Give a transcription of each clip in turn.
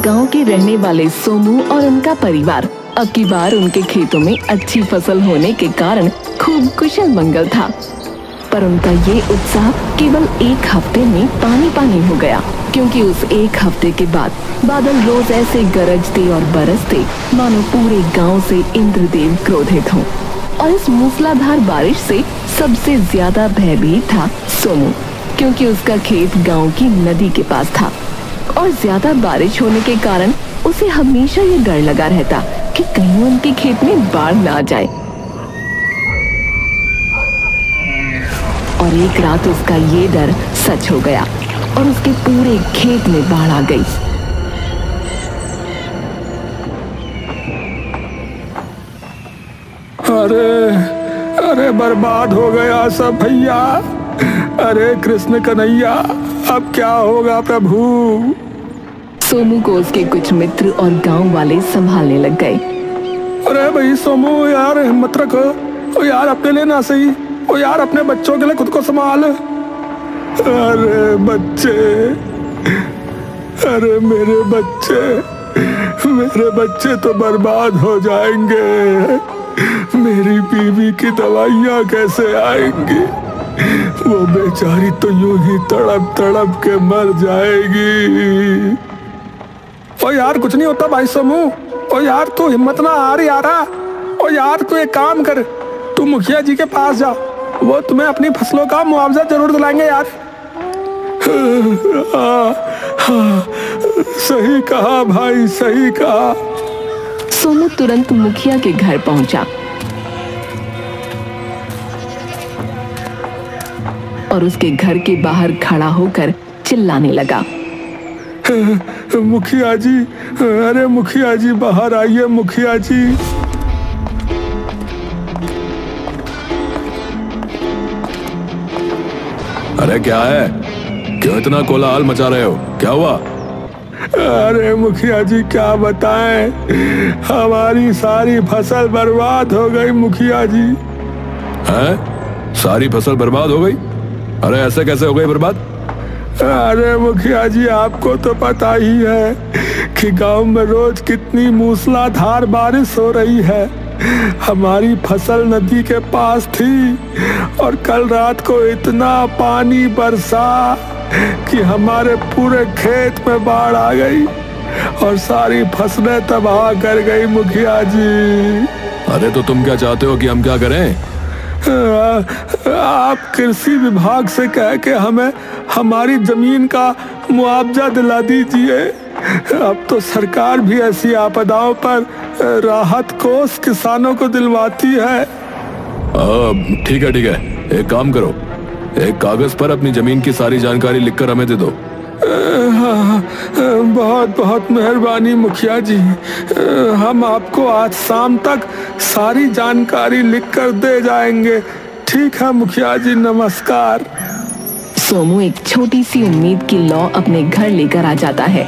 गांव के रहने वाले सोमू और उनका परिवार अब की बार उनके खेतों में अच्छी फसल होने के कारण खूब कुशल मंगल था। पर उनका ये उत्साह केवल एक हफ्ते में पानी पानी हो गया, क्योंकि उस एक हफ्ते के बाद बादल रोज ऐसे गरजते और बरसते मानो पूरे गांव से इंद्रदेव क्रोधित हों। और इस मूसलाधार बारिश से सबसे ज्यादा भयभीत था सोमू, क्योंकि उसका खेत गांव की नदी के पास था और ज्यादा बारिश होने के कारण उसे हमेशा ये डर लगा रहता कि कहीं उनके खेत में बाढ़ ना आ जाए। और एक रात उसका ये डर सच हो गया और उसके पूरे खेत में बाढ़ आ गई। अरे अरे बर्बाद हो गया सब भैया। अरे कृष्ण कन्हैया, अब क्या होगा प्रभु। सोमू को उसके कुछ मित्र और गांव वाले संभालने लग गए। अरे भाई सोमू यार, हिम्मत रखो। ओ यार अपने लिए ना सही, ओ यार अपने बच्चों के लिए खुद को संभाल। अरे बच्चे, अरे मेरे बच्चे तो बर्बाद हो जाएंगे। मेरी बीवी की दवाइयाँ कैसे आएंगी? वो बेचारी तो यूं ही तड़प तड़प के मर जाएगी। ओ यार कुछ नहीं होता भाई सोमू। ओ यार तू हिम्मत ना हार यारा। ओ यार तू एक काम कर, तू मुखिया जी के पास जा, वो तुम्हें अपनी फसलों का मुआवजा जरूर दिलाएंगे यार। सही कहा भाई, सही कहा। सोमू तुरंत मुखिया के घर पहुंचा और उसके घर के बाहर खड़ा होकर चिल्लाने लगा। मुखिया जी, अरे मुखिया जी बाहर आइए मुखिया जी। अरे क्या है, क्यों इतना कोलाहल मचा रहे हो? क्या हुआ? अरे मुखिया जी क्या बताएं, हमारी सारी फसल बर्बाद हो गई मुखिया जी। हैं? सारी फसल बर्बाद हो गई? अरे ऐसे कैसे हो गई बर्बाद? अरे मुखिया जी आपको तो पता ही है कि गांव में रोज कितनी मूसलाधार बारिश हो रही है। हमारी फसल नदी के पास थी और कल रात को इतना पानी बरसा कि हमारे पूरे खेत में बाढ़ आ गई और सारी फसलें तबाह कर गई मुखिया जी। अरे तो तुम क्या चाहते हो कि हम क्या करें? आप कृषि विभाग से कह के हमें हमारी जमीन का मुआवजा दिला दीजिए। अब तो सरकार भी ऐसी आपदाओं पर राहत कोष किसानों को दिलवाती है। ठीक है, एक काम करो, एक कागज पर अपनी जमीन की सारी जानकारी लिखकर हमें दे दो। बहुत बहुत मेहरबानी मुखिया जी। हम आपको आज शाम तक सारी जानकारी लिखकर दे जाएंगे। ठीक है मुखिया जी, नमस्कार। सोमू एक छोटी सी उम्मीद की लौ अपने घर लेकर आ जाता है।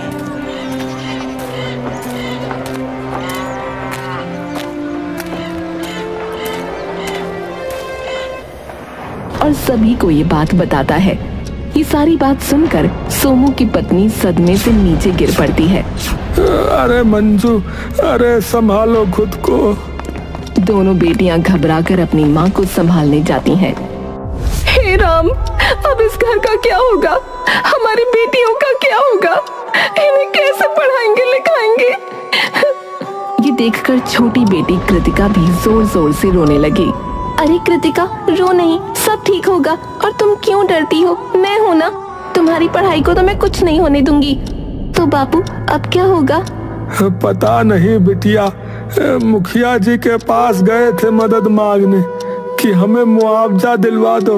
और सभी को ये बात बताता है। ये सारी बात सुनकर सोमू की पत्नी सदमे से नीचे गिर पड़ती है। अरे मंजू, अरे संभालो खुद को। दोनों बेटियां घबराकर अपनी माँ को संभालने जाती हैं। हे राम, अब इस घर का क्या होगा? हमारी बेटियों का क्या होगा? इन्हें कैसे पढ़ाएंगे लिखाएंगे? ये देखकर छोटी बेटी कृतिका भी जोर जोर से रोने लगी। अरे कृतिका, रो नहीं, सब ठीक होगा। और तुम क्यों डरती हो? मैं हूँ ना, तुम्हारी पढ़ाई को तो मैं कुछ नहीं होने दूंगी। तो बापू अब क्या होगा? पता नहीं बिटिया, मुखिया जी के पास गए थे मदद मांगने कि हमें मुआवजा दिलवा दो।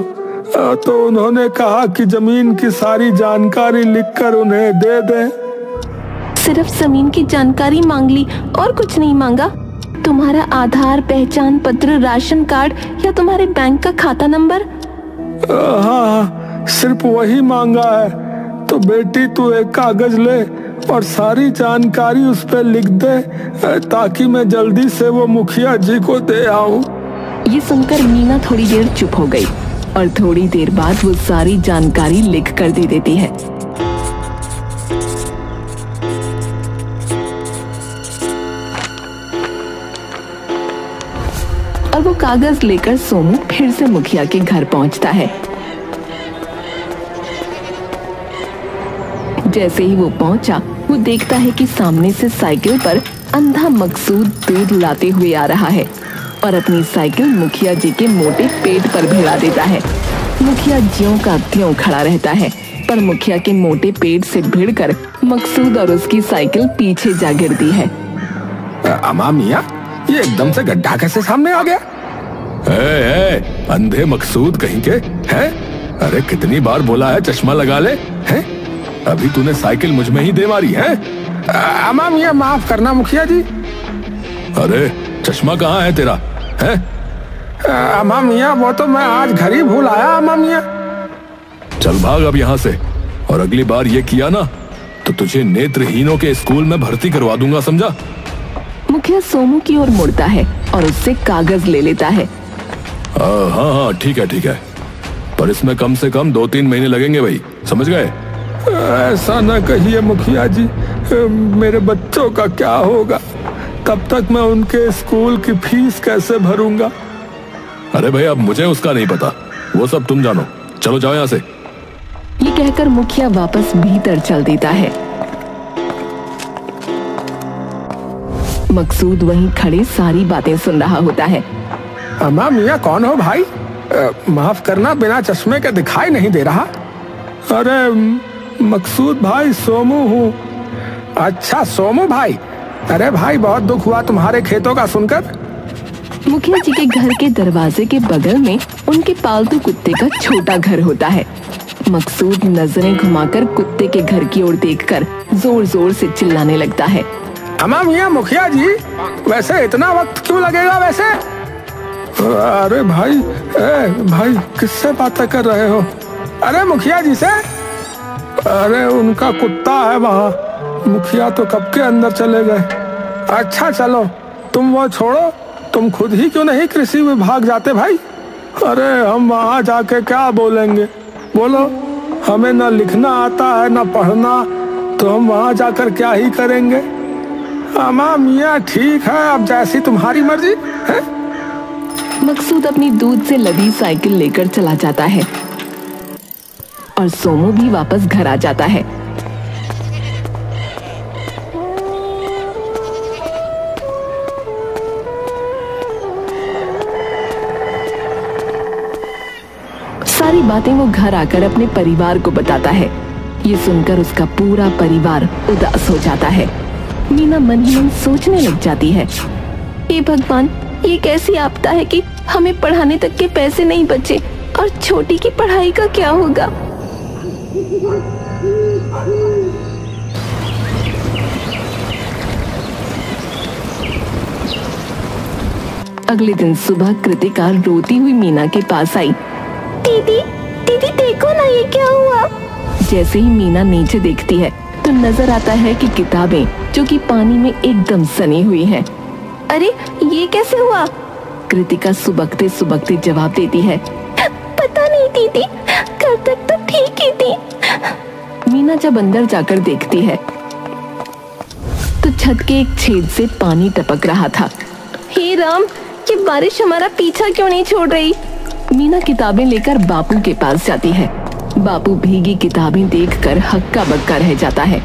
तो उन्होंने कहा कि जमीन की सारी जानकारी लिखकर उन्हें दे दें। सिर्फ जमीन की जानकारी मांग ली और कुछ नहीं मांगा? तुम्हारा आधार, पहचान पत्र, राशन कार्ड या तुम्हारे बैंक का खाता नंबर? हाँ, सिर्फ वही मांगा है। तो बेटी तू एक कागज ले और सारी जानकारी उस पर लिख दे, ताकि मैं जल्दी से वो मुखिया जी को दे आऊं। ये सुनकर मीना थोड़ी देर चुप हो गई और थोड़ी देर बाद वो सारी जानकारी लिख कर दे देती है। कागज लेकर सोमू फिर से मुखिया के घर पहुंचता है। जैसे ही वो पहुंचा, वो देखता है कि सामने से साइकिल पर अंधा मकसूद दूध लाते हुए आ रहा है और अपनी साइकिल मुखिया जी के मोटे पेट पर भिड़ा देता है। मुखिया ज्यों का त्यों खड़ा रहता है, पर मुखिया के मोटे पेट से भिड़कर मकसूद और उसकी साइकिल पीछे जा गिरती है। अम्मा मियाँ, ये एकदम से गड्ढा कैसे सामने आ गया? अंधे मकसूद कहीं के हैं? अरे कितनी बार बोला है चश्मा लगा ले, हैं? अभी तूने साइकिल मुझ में ही दे मारी है। अम्मा मियाँ माफ करना मुखिया जी। अरे चश्मा कहाँ है तेरा? है अम्मा मियाँ वो तो मैं आज घर ही भूल आया। अम्मा मियाँ चल भाग अब यहाँ से, और अगली बार ये किया ना तो तुझे नेत्रहीनों के स्कूल में भर्ती करवा दूंगा, समझा? मुखिया सोमू की ओर मुड़ता है और उससे कागज ले लेता है। हाँ ठीक है, पर इसमें कम से कम 2-3 महीने लगेंगे भाई, समझ गए? ऐसा ना कहिए मुखिया जी, मेरे बच्चों का क्या होगा? तब तक मैं उनके स्कूल की फीस कैसे भरूंगा? अरे भाई अब मुझे उसका नहीं पता, वो सब तुम जानो। चलो जाओ यहाँ से। ये कहकर मुखिया वापस भीतर चल देता है। मकसूद वहीं खड़े सारी बातें सुन रहा होता है। अम्मा मियाँ कौन हो भाई? माफ करना, बिना चश्मे के दिखाई नहीं दे रहा। अरे मकसूद भाई, सोमू हूँ। अच्छा सोमू भाई, अरे भाई बहुत दुख हुआ तुम्हारे खेतों का सुनकर। मुखिया जी के घर के दरवाजे के बगल में उनके पालतू कुत्ते का छोटा घर होता है। मकसूद नजरें घुमाकर कुत्ते के घर की ओर देखकर जोर जोर से चिल्लाने लगता है। अम्मा मियाँ मुखिया जी, वैसे इतना वक्त क्यों लगेगा वैसे? अरे भाई, भाई किससे बातें कर रहे हो? अरे मुखिया जी से। अरे उनका कुत्ता है वहाँ, मुखिया तो कब के अंदर चले गए। अच्छा चलो तुम वो छोड़ो, तुम खुद ही क्यों नहीं कृषि विभाग जाते भाई? अरे हम वहाँ जाके क्या बोलेंगे? बोलो, हमें न लिखना आता है न पढ़ना, तो हम वहाँ जाकर क्या ही करेंगे? अम्मा मियाँ ठीक है, अब जैसी तुम्हारी मर्जी है। मकसूद अपनी दूध से लदी साइकिल लेकर चला जाता है और सोमू भी वापस घर आ जाता है। सारी बातें वो घर आकर अपने परिवार को बताता है। ये सुनकर उसका पूरा परिवार उदास हो जाता है। मीना मन ही मन सोचने लग जाती है, हे भगवान, ये कैसी आपदा है कि हमें पढ़ाने तक के पैसे नहीं बचे, और छोटी की पढ़ाई का क्या होगा? अगले दिन सुबह कृतिका रोती हुई मीना के पास आई। दीदी, दीदी देखो ना, ये क्या हुआ? जैसे ही मीना नीचे देखती है तो नजर आता है कि किताबें जो कि पानी में एकदम सनी हुई हैं। अरे ये कैसे हुआ? कृतिका सुबकते सुबकते जवाब देती है, पता नहीं दीदी, कल तक तो ठीक ही थी। मीना जब अंदर जाकर देखती है तो छत के एक छेद से पानी टपक रहा था। हे राम, ये बारिश हमारा पीछा क्यों नहीं छोड़ रही? मीना किताबें लेकर बापू के पास जाती है। बापू भीगी किताबें देखकर हक्का बक्का रह जाता है।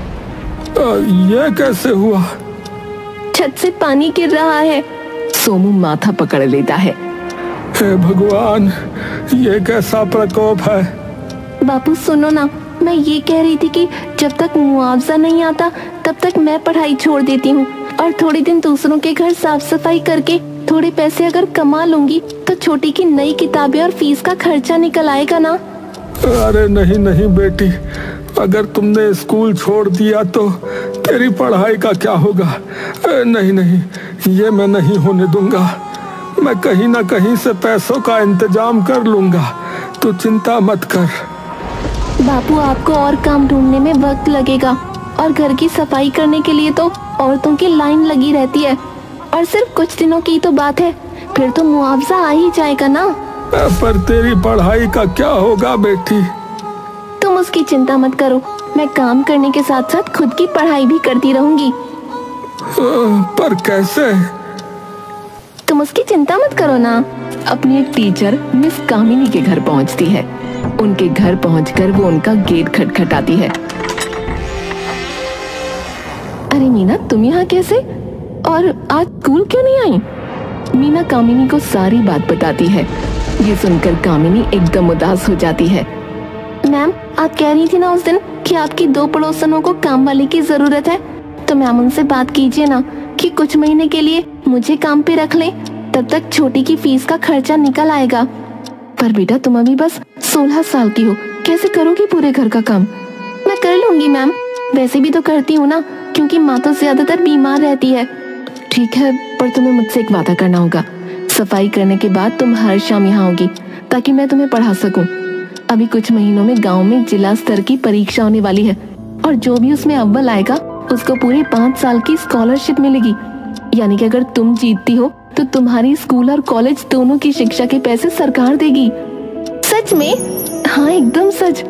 ये कैसे हुआ? छत से पानी गिर रहा है। सोमू माथा पकड़ लेता है। हे भगवान, ये कैसा प्रकोप है? बापू सुनो ना, मैं ये कह रही थी कि जब तक मुआवजा नहीं आता तब तक मैं पढ़ाई छोड़ देती हूँ, और थोड़े दिन दूसरों के घर साफ सफाई करके थोड़े पैसे अगर कमा लूंगी तो छोटी की नई किताबें और फीस का खर्चा निकल आएगा ना। अरे नहीं नहीं बेटी, अगर तुमने स्कूल छोड़ दिया तो तेरी पढ़ाई का क्या होगा? नहीं नहीं, ये मैं नहीं होने दूंगा। मैं कहीं ना कहीं से पैसों का इंतजाम कर लूंगा, तू चिंता मत कर। बापू, आपको और काम ढूंढने में वक्त लगेगा, और घर की सफाई करने के लिए तो औरतों की लाइन लगी रहती है, और सिर्फ कुछ दिनों की तो बात है, फिर तो मुआवजा आ ही जाएगा ना। पर तेरी पढ़ाई का क्या होगा बेटी? तुम उसकी चिंता मत करो, मैं काम करने के साथ साथ खुद की पढ़ाई भी करती रहूंगी। पर कैसे? तुम उसकी चिंता मत करो ना। अपनी एक टीचर मिस कामिनी के घर पहुंचती है। उनके घर पहुंचकर वो उनका गेट खटखटाती है। अरे मीना, तुम यहाँ कैसे? और आज स्कूल क्यों नहीं आई? मीना कामिनी को सारी बात बताती है। ये सुनकर कामिनी एकदम उदास हो जाती है। मैम, आप कह रही थी ना उस दिन कि आपकी 2 पड़ोसनों को काम वाले की जरूरत है, तो मैम उनसे बात कीजिए ना कि कुछ महीने के लिए मुझे काम पे रख लें, तब तक छोटी की फीस का खर्चा निकल आएगा। पर बेटा, तुम अभी बस 16 साल की हो, कैसे करोगी पूरे घर का काम? मैं कर लूंगी मैम, वैसे भी तो करती हूँ ना, क्योंकि माँ तो ज्यादातर बीमार रहती है। ठीक है, पर तुम्हें मुझसे एक वादा करना होगा। सफाई करने के बाद तुम हर शाम यहाँ आओगी, ताकि मैं तुम्हें पढ़ा सकूं। अभी कुछ महीनों में गांव में जिला स्तर की परीक्षा होने वाली है, और जो भी उसमें अव्वल आएगा उसको पूरे 5 साल की स्कॉलरशिप मिलेगी। यानी कि अगर तुम जीतती हो तो तुम्हारी स्कूल और कॉलेज दोनों की शिक्षा के पैसे सरकार देगी। सच में? हाँ, एकदम सच।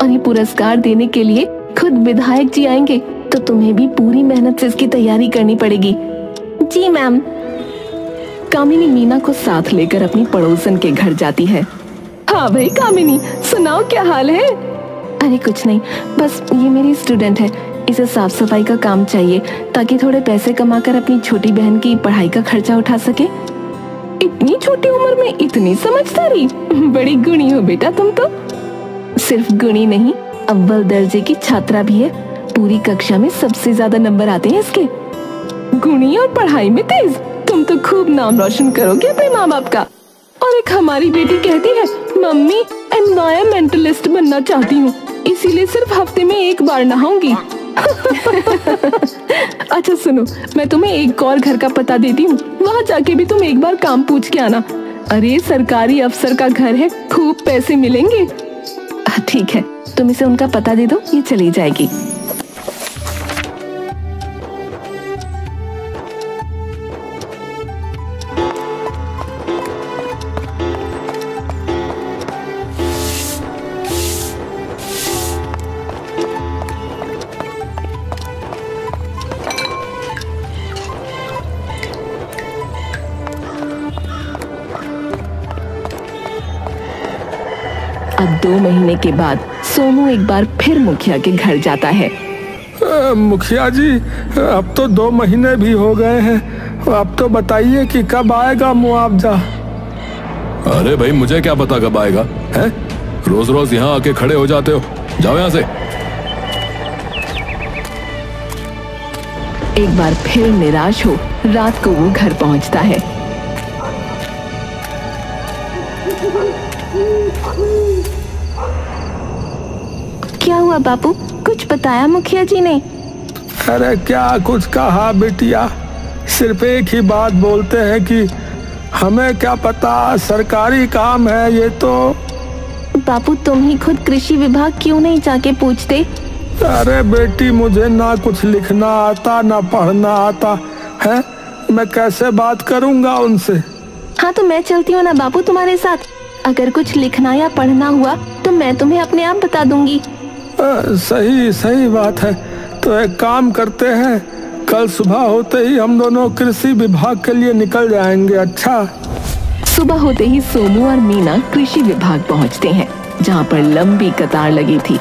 और ये पुरस्कार देने के लिए खुद विधायक जी आएंगे, तो तुम्हें भी पूरी मेहनत से इसकी तैयारी करनी पड़ेगी। जी मैम। कामिनी मीना को साथ लेकर अपनी पड़ोसन के घर जाती है। हाँ भाई कामिनी, सुनाओ क्या हाल है? अरे कुछ नहीं, बस ये मेरी स्टूडेंट है, इसे साफ सफाई का काम चाहिए ताकि थोड़े पैसे कमाकर अपनी छोटी बहन की पढ़ाई का खर्चा उठा सके। इतनी छोटी उम्र में इतनी समझदारी, बड़ी गुणी हो बेटा तुम तो। सिर्फ गुणी नहीं, अव्वल दर्जे की छात्रा भी है। पूरी कक्षा में सबसे ज्यादा नंबर आते हैं इसके। गुणी और पढ़ाई में तेज, तुम तो खूब नाम रोशन करोगे अपने माँ बाप का। और एक हमारी बेटी कहती है, मम्मी एनवायरमेंटलिस्ट बनना चाहती हूँ, इसीलिए सिर्फ हफ्ते में 1 बार नहाऊंगी। अच्छा सुनो, मैं तुम्हें एक और घर का पता देती हूँ, वहाँ जाके भी तुम एक बार काम पूछ के आना। अरे सरकारी अफसर का घर है, खूब पैसे मिलेंगे। ठीक है, तुम इसे उनका पता दे दो, ये चली जाएगी। अब 2 महीने के बाद सोनू एक बार फिर मुखिया के घर जाता है। मुखिया जी, अब तो 2 महीने भी हो गए हैं, अब तो बताइए कि कब आएगा मुआवजा। अरे भाई, मुझे क्या पता कब आएगा है? रोज रोज यहाँ आके खड़े हो जाते हो, जाओ यहाँ से। एक बार फिर निराश हो रात को वो घर पहुंचता है। क्या हुआ बापू, कुछ बताया मुखिया जी ने? अरे क्या कुछ कहा बिटिया, सिर्फ एक ही बात बोलते हैं कि हमें क्या पता, सरकारी काम है ये तो। बापू, तुम ही खुद कृषि विभाग क्यों नहीं जाके पूछते? अरे बेटी, मुझे ना कुछ लिखना आता ना पढ़ना आता है, मैं कैसे बात करूंगा उनसे। हाँ तो मैं चलती हूँ ना बापू तुम्हारे साथ, अगर कुछ लिखना या पढ़ना हुआ तो मैं तुम्हें अपने आप बता दूंगी। सही बात है, तो एक काम करते हैं, कल सुबह होते ही हम दोनों कृषि विभाग के लिए निकल जाएंगे। अच्छा। सुबह होते ही सोमू और मीना कृषि विभाग पहुंचते हैं, जहां पर लंबी कतार लगी थी।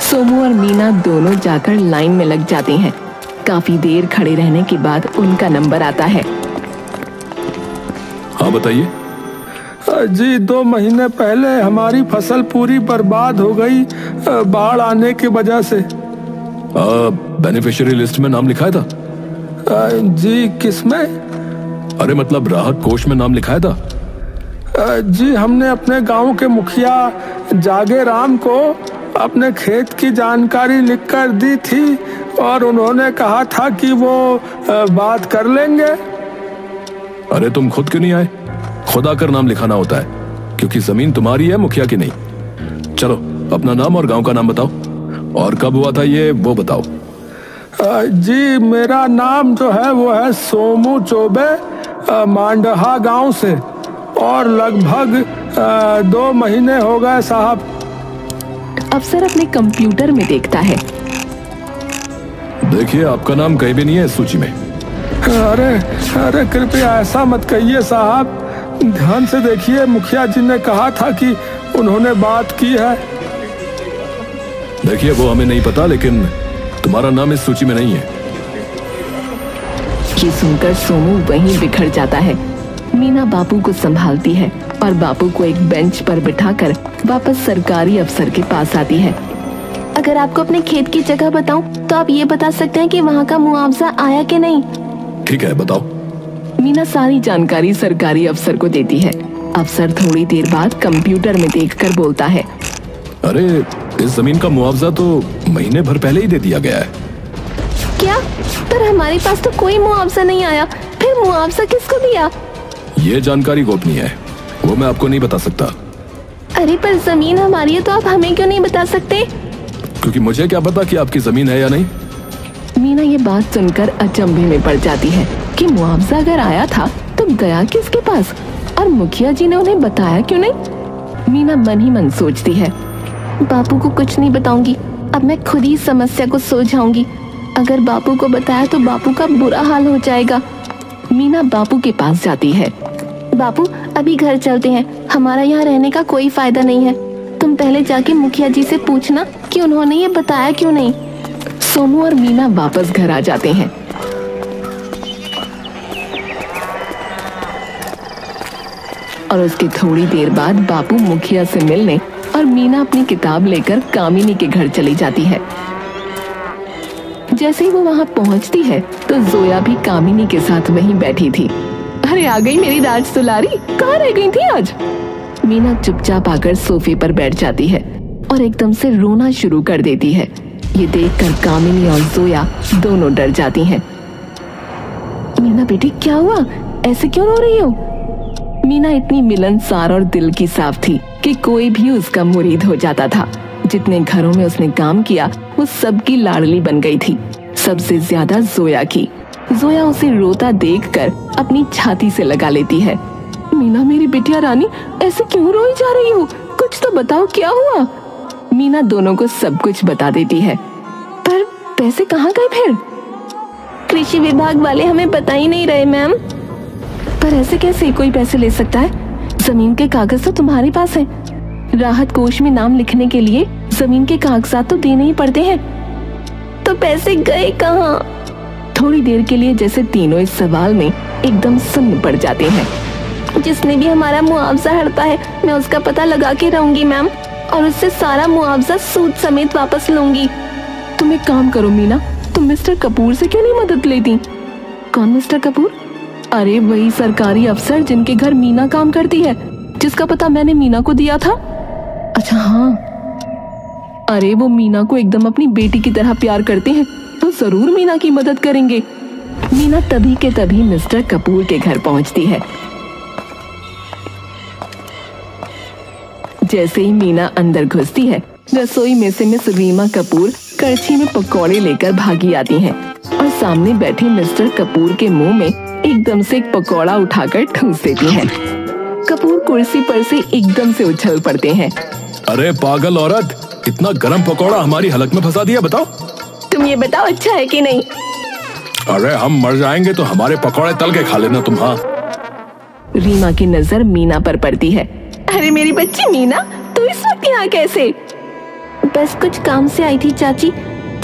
सोमू और मीना दोनों जाकर लाइन में लग जाते हैं। काफी देर खड़े रहने के बाद उनका नंबर आता है। हाँ बताइए। जी, 2 महीने पहले हमारी फसल पूरी बर्बाद हो गई बाढ़ आने की वजह से। बेनिफिशियरी लिस्ट में नाम लिखाया था? जी, किसमें? अरे मतलब राहत कोष में नाम लिखाया था? जी, हमने अपने गांव के मुखिया जागे राम को अपने खेत की जानकारी लिखकर दी थी, और उन्होंने कहा था कि वो बात कर लेंगे। अरे तुम खुद क्यों नहीं आए? खुद आकर नाम लिखाना होता है, क्योंकि जमीन तुम्हारी है, मुखिया की नहीं। चलो अपना नाम और गांव का नाम बताओ, और कब हुआ था ये वो बताओ। जी, मेरा नाम जो है वो है सोमू चौबे, मांडहा गांव से, और लगभग 2 महीने हो गए साहब। अफसर अपने कंप्यूटर में देखता है। देखिए, आपका नाम कहीं भी नहीं है इस सूची में। अरे अरे कृपया ऐसा मत कहिए साहब, ध्यान से देखिए, मुखिया जी ने कहा था कि उन्होंने बात की है। देखिए वो हमें नहीं पता, लेकिन तुम्हारा नाम इस सूची में नहीं है। ये सुनकर सोमू वहीं बिखर जाता है। मीना बापू को संभालती है और बापू को एक बेंच पर बिठाकर वापस सरकारी अफसर के पास आती है। अगर आपको अपने खेत की जगह बताऊं तो आप ये बता सकते हैं कि वहाँ का मुआवजा आया कि नहीं? ठीक है, बताओ। मीना सारी जानकारी सरकारी अफसर को देती है। अफसर थोड़ी देर बाद कंप्यूटर में देखकर बोलता है, अरे इस जमीन का मुआवजा तो महीने भर पहले ही दे दिया गया है। क्या? पर हमारे पास तो कोई मुआवजा नहीं आया, फिर मुआवजा किसको दिया? ये जानकारी गोपनीय है, वो मैं आपको नहीं बता सकता। अरे पर जमीन हमारी है तो आप हमें क्यों नहीं बता सकते? क्योंकि मुझे क्या पता कि आपकी जमीन है या नहीं। मीना ये बात सुनकर अचंभे में पड़ जाती है कि मुआवजा अगर आया था तो गया किसके पास, और मुखिया जी ने उन्हें बताया क्यों नहीं? मीना मन ही मन सोचती है, बापू को कुछ नहीं बताऊंगी, अब मैं खुद ही समस्या को सुलझाऊंगी। अगर बापू को बताया तो बापू का बुरा हाल हो जाएगा। मीना बापू के पास जाती है। बापू अभी घर चलते हैं, हमारा यहाँ रहने का कोई फायदा नहीं है। तुम पहले जाके मुखिया जी से पूछना कि उन्होंने ये बताया क्यों नहीं। सोमू और मीना वापस घर आ जाते हैं। और उसके थोड़ी देर बाद बापू मुखिया से मिलने और मीना अपनी किताब लेकर कामिनी के घर चली जाती है। जैसे ही वो वहाँ पहुँचती है तो जोया भी कामिनी के साथ वहीं बैठी थी। अरे आ गई मेरी राज दुलारी, कहाँ रह गई थी आज? मीना चुपचाप आकर सोफे पर बैठ जाती है और एकदम से रोना शुरू कर देती है। ये देखकर कामिनी और जोया दोनों डर जाती हैं। मीना बेटी क्या हुआ, ऐसे क्यों रो रही हो? मीना इतनी मिलनसार और दिल की साफ थी कि कोई भी उसका मुरीद हो जाता था। जितने घरों में उसने काम किया वो सबकी लाडली बन गई थी, सबसे ज्यादा जोया की। जोया उसे रोता देखकर अपनी छाती से लगा लेती है। मीना मेरी बिटिया रानी, ऐसे क्यों रोई जा रही हो? कुछ तो बताओ, क्या हुआ? मीना दोनों को सब कुछ बता देती है। पर पैसे कहाँ गए फिर? कृषि विभाग वाले हमें बता ही नहीं रहे मैम। पर ऐसे कैसे कोई पैसे ले सकता है? जमीन के कागज तो तुम्हारे पास है। राहत कोष में नाम लिखने के लिए जमीन के कागजात तो देने ही पड़ते हैं। तो पैसे गए कहाँ? थोड़ी देर के लिए जैसे तीनों इस सवाल में एकदम सुन्न पड़ जाते हैं। जिसने भी हमारा मुआवजा हड़पा है मैं उसका पता लगा के रहूंगी मैम, और उससे सारा मुआवजा सूद समेत वापस लूंगी। तुम एक काम करो मीना, तुम मिस्टर कपूर से क्यों नहीं मदद लेती? कौन मिस्टर कपूर? अरे वही सरकारी अफसर जिनके घर मीना काम करती है, जिसका पता मैंने मीना को दिया था। अच्छा हाँ, अरे वो मीना को एकदम अपनी बेटी की तरह प्यार करते हैं, तो जरूर मीना की मदद करेंगे। मीना तभी के तभी मिस्टर कपूर के घर पहुंचती है। जैसे ही मीना अंदर घुसती है, रसोई में से मिस रीमा कपूर कड़छी में पकौड़े लेकर भागी आती हैं और सामने बैठे मिस्टर कपूर के मुंह में एकदम से एक पकौड़ा उठाकर ठूंस देती हैं। कपूर कुर्सी पर से एकदम से उछल पड़ते हैं। अरे पागल औरत, इतना गरम पकौड़ा हमारी हलक में फंसा दिया, बताओ। तुम ये बताओ अच्छा है कि नहीं? अरे हम मर जाएंगे तो हमारे पकौड़े तल के खा लेना तुम। हाँ। रीमा की नजर मीना पर पड़ती है। अरे मेरी बच्ची मीना, तू इस वक्त यहाँ कैसे? बस कुछ काम से आई थी चाची।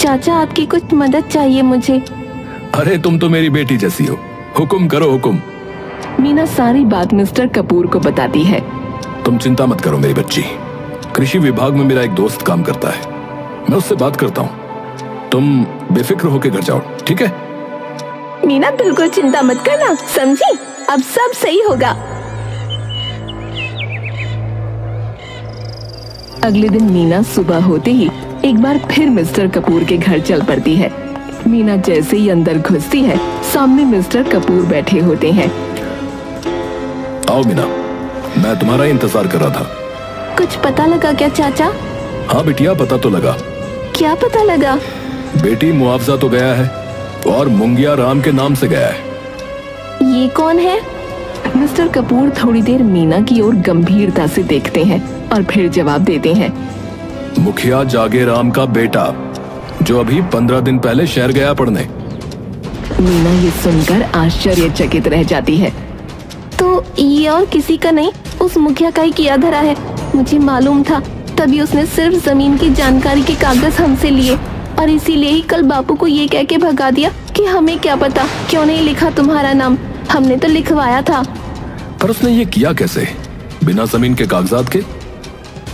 चाचा आपकी कुछ मदद चाहिए मुझे। अरे तुम तो मेरी बेटी जैसी हो, हुक्म करो हुक्म। मीना सारी बात मिस्टर कपूर को बताती है। तुम चिंता मत करो मेरी बच्ची, कृषि विभाग में मेरा एक दोस्त काम करता है, मैं उससे बात करता हूँ। तुम बेफिक्र होकर घर जाओ, ठीक है? मीना बिल्कुल चिंता मत करना, समझी? अब सब सही होगा। अगले दिन मीना सुबह होते ही एक बार फिर मिस्टर कपूर के घर चल पड़ती है। मीना जैसे ही अंदर घुसती है, सामने मिस्टर कपूर बैठे होते हैं। आओ मीना, मैं तुम्हारा इंतजार कर रहा था। कुछ पता लगा क्या चाचा? हाँ बिटिया, पता तो लगा। क्या पता लगा? बेटी मुआवजा तो गया है और मुंगिया राम के नाम से गया है। ये कौन है? मिस्टर कपूर थोड़ी देर मीना की ओर गंभीरता से देखते हैं और फिर जवाब देते हैं। मुखिया जागे राम का बेटा, जो अभी 15 दिन पहले शहर गया पढ़ने। मीना ये सुनकर आश्चर्यचकित रह जाती है। तो ये और किसी का नहीं, उस मुखिया का ही किया धरा है। मुझे मालूम था, तभी उसने सिर्फ जमीन की जानकारी के कागज हमसे लिए और इसीलिए ही कल बापू को ये कह के भगा दिया कि हमें क्या पता क्यों नहीं लिखा तुम्हारा नाम, हमने तो लिखवाया था। पर उसने ये किया कैसे, बिना जमीन के कागजात के?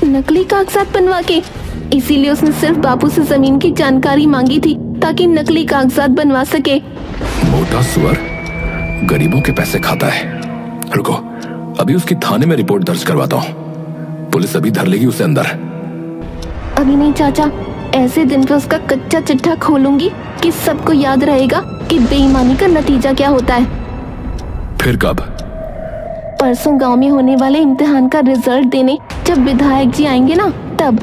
नकली कागजात बनवा के। इसीलिए उसने सिर्फ बापू से जमीन की जानकारी मांगी थी ताकि नकली कागजात बनवा सके। मोटा सुअर, गरीबों के पैसे खाता है। रुको, अभी उसकी थाने में रिपोर्ट दर्ज करवाता हूँ, पुलिस अभी धर लेगी उसे अंदर। अभी नहीं चाचा, ऐसे दिन पे उसका कच्चा चिट्ठा खोलूंगी कि सबको याद रहेगा कि बेईमानी का नतीजा क्या होता है। फिर कब? परसों गांव में होने वाले इम्तिहान का रिजल्ट देने जब विधायक जी आएंगे ना, तब।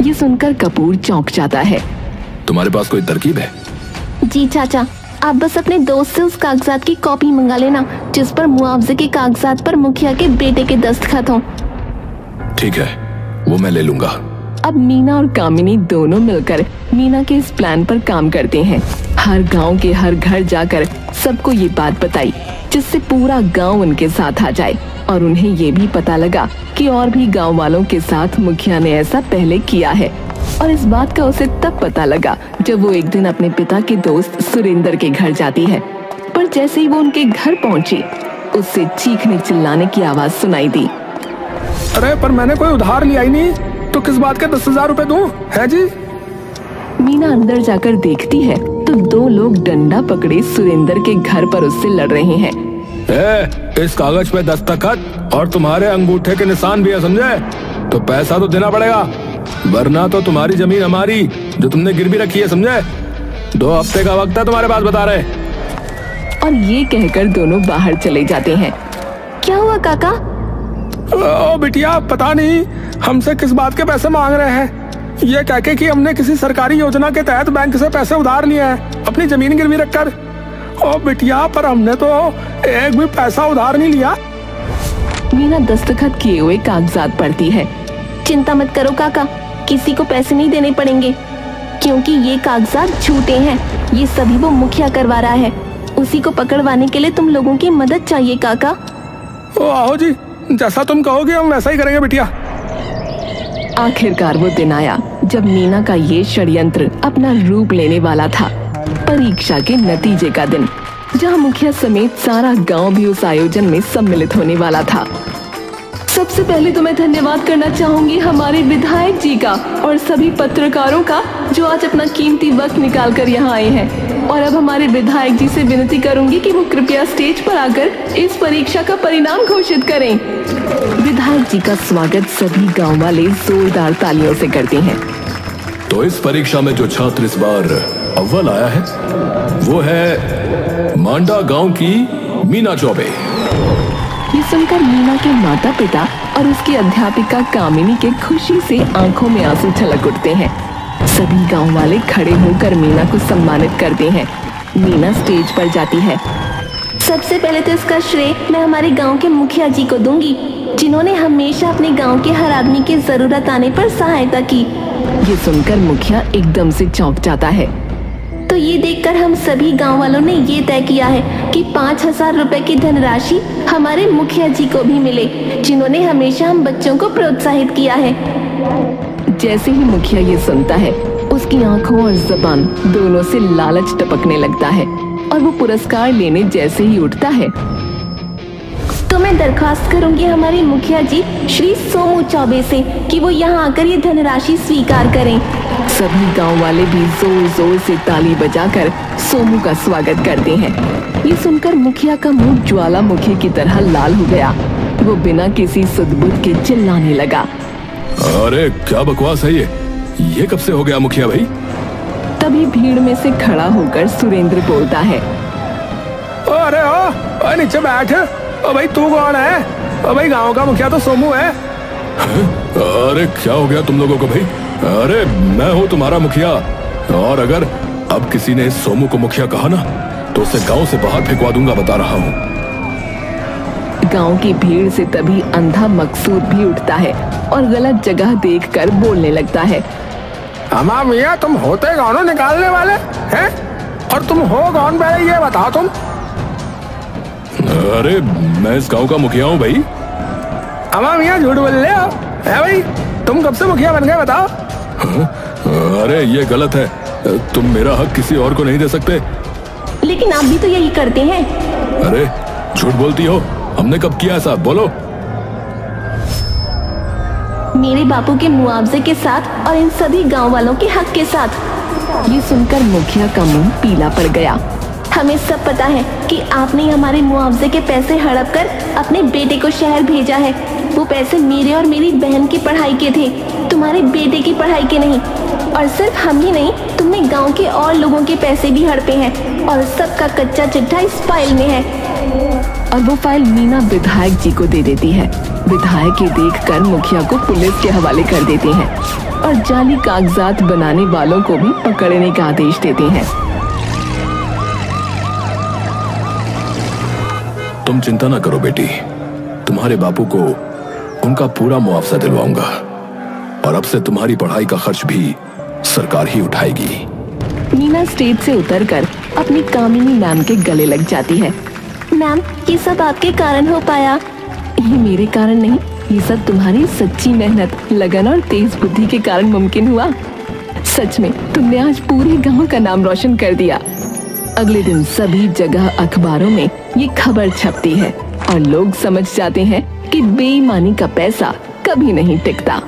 ये सुनकर कपूर चौंक जाता है। तुम्हारे पास कोई तरकीब है? जी चाचा, आप बस अपने दोस्त से उस कागजात की कॉपी मंगा लेना जिस पर मुआवजे के कागजात पर मुखिया के बेटे के दस्तखत हों। ठीक है, वो मैं ले लूंगा। अब मीना और कामिनी दोनों मिलकर मीना के इस प्लान पर काम करते हैं। हर गांव के हर घर जाकर सबको ये बात बताई जिससे पूरा गांव उनके साथ आ जाए और उन्हें ये भी पता लगा कि और भी गांव वालों के साथ मुखिया ने ऐसा पहले किया है। और इस बात का उसे तब पता लगा जब वो एक दिन अपने पिता के दोस्त सुरेंद्र के घर जाती है। पर जैसे ही वो उनके घर पहुंची, उससे चीखने चिल्लाने की आवाज सुनाई दी। अरे पर मैंने कोई उधार लिया ही नहीं, तो किस बात के 10,000 रुपए दूं? है जी? मीना अंदर जाकर देखती है तो दो लोग डंडा पकड़े सुरेंद्र के घर पर उससे लड़ रहे हैं। इस कागज पे दस्तखत और तुम्हारे अंगूठे के निशान भी है, समझे? तो पैसा तो देना पड़ेगा, वरना तो तुम्हारी जमीन हमारी जो तुमने गिरवी रखी है, समझे? 2 हफ्ते का वक्त है तुम्हारे पास, बता रहे। और ये कहकर दोनों बाहर चले जाते हैं। क्या हुआ काका? ओ बिटिया, पता नहीं हमसे किस बात के पैसे मांग रहे हैं। ये कह के कि हमने किसी सरकारी योजना के तहत बैंक से पैसे उधार लिए हैं अपनी जमीन गिरवी रखकर। ओ बिटिया, पर हमने तो एक भी पैसा उधार नहीं लिया। मीना दस्तखत किए हुए कागजात पढ़ती है। चिंता मत करो काका, किसी को पैसे नहीं देने पड़ेंगे क्योंकि ये कागजात झूठे हैं। ये सभी वो मुखिया करवा रहा है। उसी को पकड़वाने के लिए तुम लोगों की मदद चाहिए काका। ओ आओ जी, जैसा तुम कहोगे हम वैसा ही करेंगे बिटिया। आखिरकार वो दिन आया जब मीना का ये षड्यंत्र अपना रूप लेने वाला था। परीक्षा के नतीजे का दिन, जहां मुखिया समेत सारा गांव भी उस आयोजन में सम्मिलित होने वाला था। सबसे पहले तो मैं धन्यवाद करना चाहूंगी हमारे विधायक जी का और सभी पत्रकारों का जो आज अपना कीमती वक्त निकाल कर यहाँ आए हैं। और अब हमारे विधायक जी से विनती करूंगी कि वो कृपया स्टेज पर आकर इस परीक्षा का परिणाम घोषित करें। विधायक जी का स्वागत सभी गांव वाले जोरदार तालियों से करते हैं। तो इस परीक्षा में जो छात्र इस बार अव्वल आया है वो है मांडा गांव की मीना चौबे। ये सुनकर मीना के माता पिता और उसकी अध्यापिका कामिनी के खुशी से आंखों में आंसू छलक उठते हैं। सभी गांव वाले खड़े होकर मीना को सम्मानित करते हैं। मीना स्टेज पर जाती है। सबसे पहले तो इसका श्रेय मैं हमारे गांव के मुखिया जी को दूंगी, जिन्होंने हमेशा अपने गांव के हर आदमी की जरूरत आने पर सहायता की। ये सुनकर मुखिया एकदम से चौंक जाता है। तो ये देखकर हम सभी गांव वालों ने ये तय किया है कि 5,000 रुपए की धनराशि हमारे मुखिया जी को भी मिले, जिन्होंने हमेशा हम बच्चों को प्रोत्साहित किया है। जैसे ही मुखिया ये सुनता है, उसकी आंखों और जबान दोनों से लालच टपकने लगता है और वो पुरस्कार लेने जैसे ही उठता है तो मैं दरखास्त करूंगी हमारे मुखिया जी श्री सोमू चौबे से कि वो यहाँ आकर ये धनराशि स्वीकार करें। सभी गांव वाले भी जोर जोर से ताली बजाकर सोमू का स्वागत करते हैं। ये सुनकर मुखिया का मुंह ज्वालामुखी की तरह लाल हो गया। वो बिना किसी सुध-बुध के चिल्लाने लगा। अरे क्या बकवास है ये कब से हो गया मुखिया भाई? तभी भीड़ में से खड़ा होकर सुरेंद्र बोलता है। अरे ओ नीचे बैठ। ओ भाई तू कौन है? ओ भाई गांव का मुखिया तो सोमू है। अरे क्या हो गया तुम लोगों को भाई? अरे मैं हूँ तुम्हारा मुखिया, और अगर अब किसी ने सोमू को मुखिया कहा ना तो उसे गांव से बाहर फेंकवा दूंगा, बता रहा हूँ। गांव की भीड़ से तभी अंधा मकसूद भी उठता है और गलत जगह देखकर बोलने लगता है। अम्मा मियाँ, तुम होते गानों निकालने वाले हैं? और तुम हो कौन पहले ये बताओ तुम? अरे मैं इस गांव का मुखिया हूँ भाई। अमा मियाँ झूठ बोल रहे हो है भाई? तुम कब से मुखिया बन गए बताओ? अरे ये गलत है, तुम मेरा हक किसी और को नहीं दे सकते। लेकिन आप भी तो यही करते हैं। अरे झूठ बोलती हो, हमने कब किया ऐसा? बोलो। मेरे बापू के मुआवजे के साथ और इन सभी गांव वालों के हक के साथ। ये सुनकर मुखिया का मुंह पीला पड़ गया। हमें सब पता है कि आपने हमारे मुआवजे के पैसे हड़प कर अपने बेटे को शहर भेजा है। वो पैसे मेरे और मेरी बहन की पढ़ाई के थे, तुम्हारे बेटे की पढ़ाई के नहीं। और सिर्फ हम ही नहीं, तुमने गांव के और लोगों के पैसे भी हड़पे हैं और सबका कच्चा चिट्ठा इस फाइल में है। और वो फाइल मीना विधायक जी को दे देती है। विधायक ये देखकर मुखिया को पुलिस के हवाले कर देते हैं और जाली कागजात बनाने वालों को भी पकड़ने का आदेश देते हैं। तुम चिंता ना करो बेटी, तुम्हारे बापू को उनका पूरा मुआवजा दिलवाऊंगा और अब से तुम्हारी पढ़ाई का खर्च भी सरकार ही उठाएगी। मीना स्टेज से उतरकर अपनी कामिनी मैम के गले लग जाती है। मैम, ये सब आपके कारण हो पाया। ये मेरे कारण नहीं, ये सब तुम्हारी सच्ची मेहनत, लगन और तेज बुद्धि के कारण मुमकिन हुआ। सच में तुमने आज पूरे गांव का नाम रोशन कर दिया। अगले दिन सभी जगह अखबारों में ये खबर छपती है और लोग समझ जाते हैं कि बेईमानी का पैसा कभी नहीं टिकता।